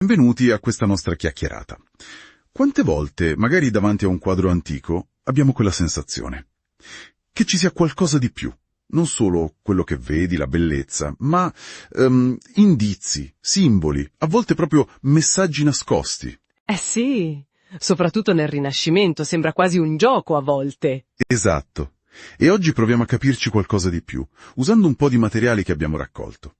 Benvenuti a questa nostra chiacchierata. Quante volte, magari davanti a un quadro antico, abbiamo quella sensazione? Che ci sia qualcosa di più. Non solo quello che vedi, la bellezza, ma indizi, simboli, a volte proprio messaggi nascosti. Eh sì, soprattutto nel Rinascimento, sembra quasi un gioco a volte. Esatto. E oggi proviamo a capirci qualcosa di più, usando un po' di materiali che abbiamo raccolto.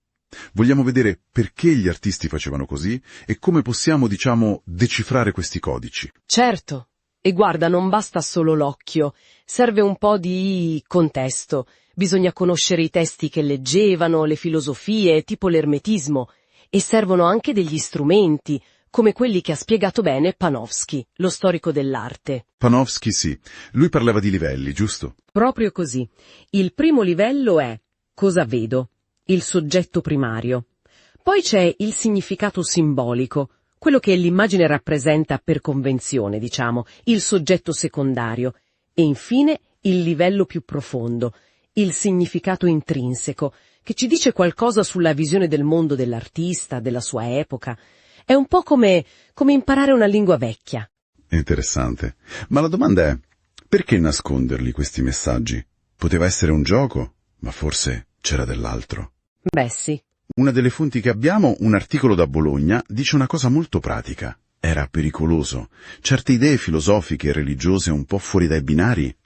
Vogliamo vedere perché gli artisti facevano così e come possiamo, decifrare questi codici. Certo, e guarda, non basta solo l'occhio, serve un po' di contesto. Bisogna conoscere i testi che leggevano, le filosofie, tipo l'ermetismo, e servono anche degli strumenti, come quelli che ha spiegato bene Panofsky, lo storico dell'arte. Panofsky sì, lui parlava di livelli, giusto? Proprio così. Il primo livello è cosa vedo, il soggetto primario. Poi c'è il significato simbolico, quello che l'immagine rappresenta per convenzione, il soggetto secondario. E infine il livello più profondo, il significato intrinseco, che ci dice qualcosa sulla visione del mondo dell'artista, della sua epoca. È un po' come imparare una lingua vecchia. Interessante. Ma la domanda è, perché nasconderli questi messaggi? Poteva essere un gioco, ma forse c'era dell'altro. Beh sì. Una delle fonti che abbiamo, un articolo da Bologna, dice una cosa molto pratica. Era pericoloso. Certe idee filosofiche e religiose un po' fuori dai binari,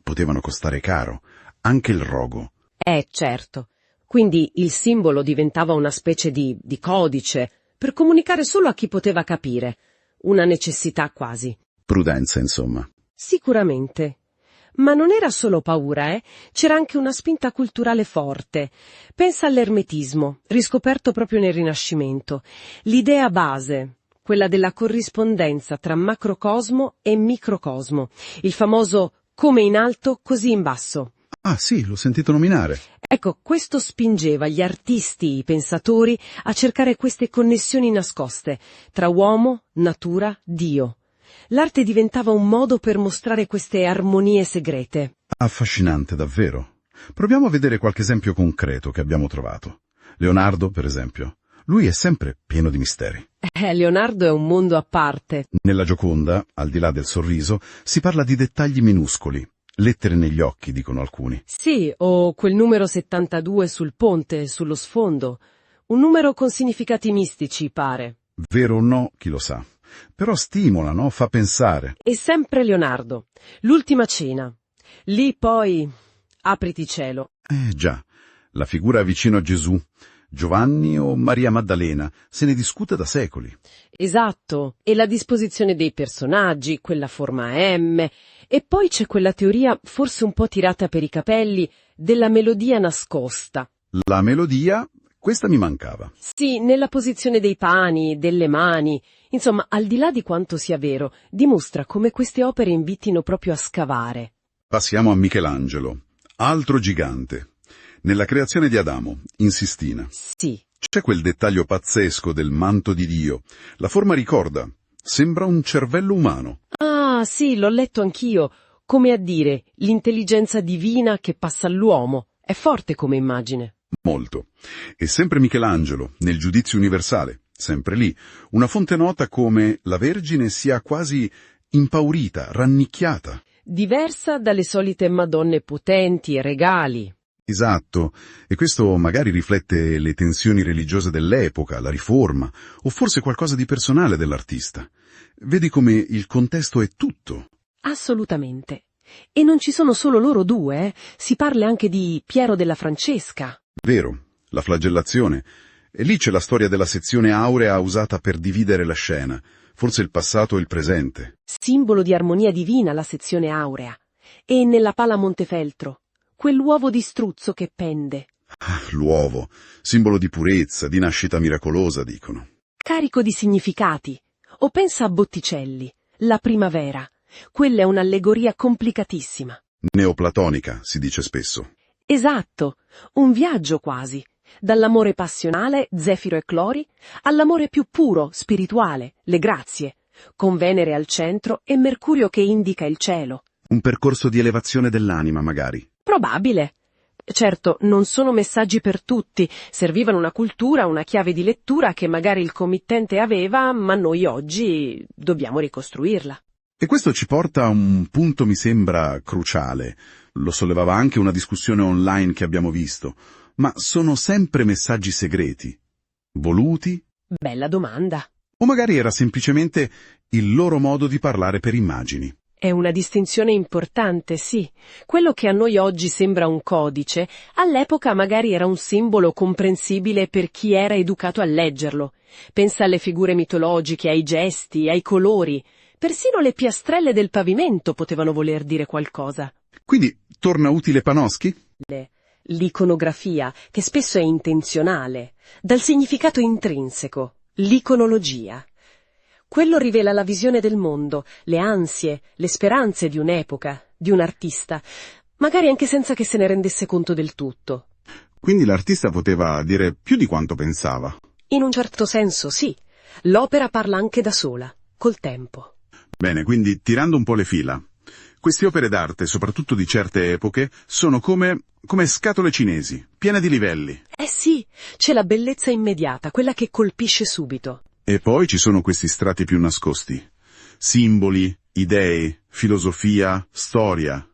potevano costare caro. Anche il rogo. Certo. Quindi il simbolo diventava una specie di codice, per comunicare solo a chi poteva capire. Una necessità quasi. Prudenza, insomma. Sicuramente. Ma non era solo paura, C'era anche una spinta culturale forte. Pensa all'ermetismo, riscoperto proprio nel Rinascimento. L'idea base, quella della corrispondenza tra macrocosmo e microcosmo. Il famoso come in alto, così in basso. Ah sì, l'ho sentito nominare. Ecco, questo spingeva gli artisti, i pensatori, a cercare queste connessioni nascoste tra uomo, natura, Dio. L'arte diventava un modo per mostrare queste armonie segrete. Affascinante, davvero. Proviamo a vedere qualche esempio concreto che abbiamo trovato. Leonardo, per esempio. Lui è sempre pieno di misteri. Leonardo è un mondo a parte. Nella Gioconda, al di là del sorriso, si parla di dettagli minuscoli. Lettere negli occhi, dicono alcuni. Sì, o quel numero 72 sul ponte, sullo sfondo. Un numero con significati mistici, pare. Vero o no, chi lo sa. Però stimola, no? Fa pensare. E sempre Leonardo. L'ultima cena. Lì poi apriti cielo. Già, la figura vicino a Gesù, Giovanni o Maria Maddalena, se ne discute da secoli. Esatto, e la disposizione dei personaggi, quella forma M, e poi c'è quella teoria, forse un po' tirata per i capelli, della melodia nascosta. La melodia, questa mi mancava. Sì, nella posizione dei pani, delle mani, insomma, al di là di quanto sia vero, dimostra come queste opere invitino proprio a scavare. Passiamo a Michelangelo, altro gigante. Nella creazione di Adamo, in Sistina. Sì. C'è quel dettaglio pazzesco del manto di Dio. La forma ricorda, sembra un cervello umano. Ah, sì, l'ho letto anch'io. Come a dire, l'intelligenza divina che passa all'uomo. È forte come immagine. Molto. E sempre Michelangelo, nel Giudizio universale, sempre lì, una fonte nota come la Vergine sia quasi impaurita, rannicchiata. Diversa dalle solite Madonne potenti e regali. Esatto, e questo magari riflette le tensioni religiose dell'epoca, la riforma, o forse qualcosa di personale dell'artista. Vedi come il contesto è tutto. Assolutamente. E non ci sono solo loro due, Si parla anche di Piero della Francesca. Vero, la flagellazione. E lì c'è la storia della sezione aurea usata per dividere la scena, forse il passato e il presente. Simbolo di armonia divina la sezione aurea. E nella pala Montefeltro, quell'uovo di struzzo che pende. Ah, l'uovo, simbolo di purezza, di nascita miracolosa, dicono. Carico di significati. O pensa a Botticelli, la primavera. Quella è un'allegoria complicatissima. Neoplatonica, si dice spesso. Esatto, un viaggio quasi. Dall'amore passionale, Zefiro e Clori, all'amore più puro, spirituale, le grazie, con Venere al centro e Mercurio che indica il cielo. Un percorso di elevazione dell'anima, magari. Probabile. Certo, non sono messaggi per tutti, servivano una cultura, una chiave di lettura che magari il committente aveva, ma noi oggi dobbiamo ricostruirla. E questo ci porta a un punto mi sembra cruciale. Lo sollevava anche una discussione online che abbiamo visto. Ma sono sempre messaggi segreti? Voluti? Bella domanda. O magari era semplicemente il loro modo di parlare per immagini? È una distinzione importante, sì. Quello che a noi oggi sembra un codice, all'epoca magari era un simbolo comprensibile per chi era educato a leggerlo. Pensa alle figure mitologiche, ai gesti, ai colori. Persino le piastrelle del pavimento potevano voler dire qualcosa. Quindi torna utile Panofsky? L'iconografia, che spesso è intenzionale, dal significato intrinseco, l'iconologia. Quello rivela la visione del mondo, le ansie, le speranze di un'epoca, di un artista, magari anche senza che se ne rendesse conto del tutto. Quindi l'artista poteva dire più di quanto pensava. In un certo senso sì, l'opera parla anche da sola, col tempo. Bene, quindi tirando un po' le fila. Queste opere d'arte, soprattutto di certe epoche, sono come scatole cinesi, piene di livelli. Sì, c'è la bellezza immediata, quella che colpisce subito. E poi ci sono questi strati più nascosti. Simboli, idee, filosofia, storia.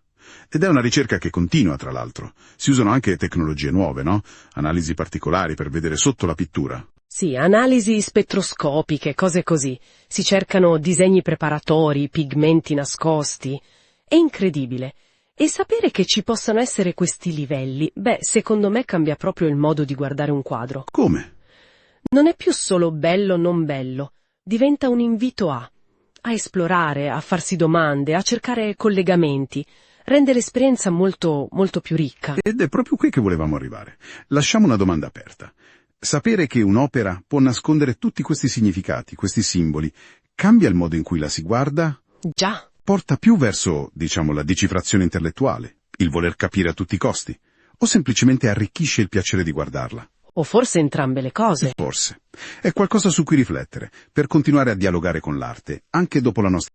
Ed è una ricerca che continua, tra l'altro. Si usano anche tecnologie nuove, no? Analisi particolari per vedere sotto la pittura. Sì, analisi spettroscopiche, cose così. Si cercano disegni preparatori, pigmenti nascosti. È incredibile. E sapere che ci possano essere questi livelli, secondo me cambia proprio il modo di guardare un quadro. Come? Non è più solo bello non bello, diventa un invito a esplorare, a farsi domande, a cercare collegamenti. Rende l'esperienza molto, molto più ricca. Ed è proprio qui che volevamo arrivare. Lasciamo una domanda aperta. Sapere che un'opera può nascondere tutti questi significati, questi simboli, cambia il modo in cui la si guarda? Già. Porta più verso, la decifrazione intellettuale, il voler capire a tutti i costi, o semplicemente arricchisce il piacere di guardarla? O forse entrambe le cose. Forse. È qualcosa su cui riflettere, per continuare a dialogare con l'arte, anche dopo la nostra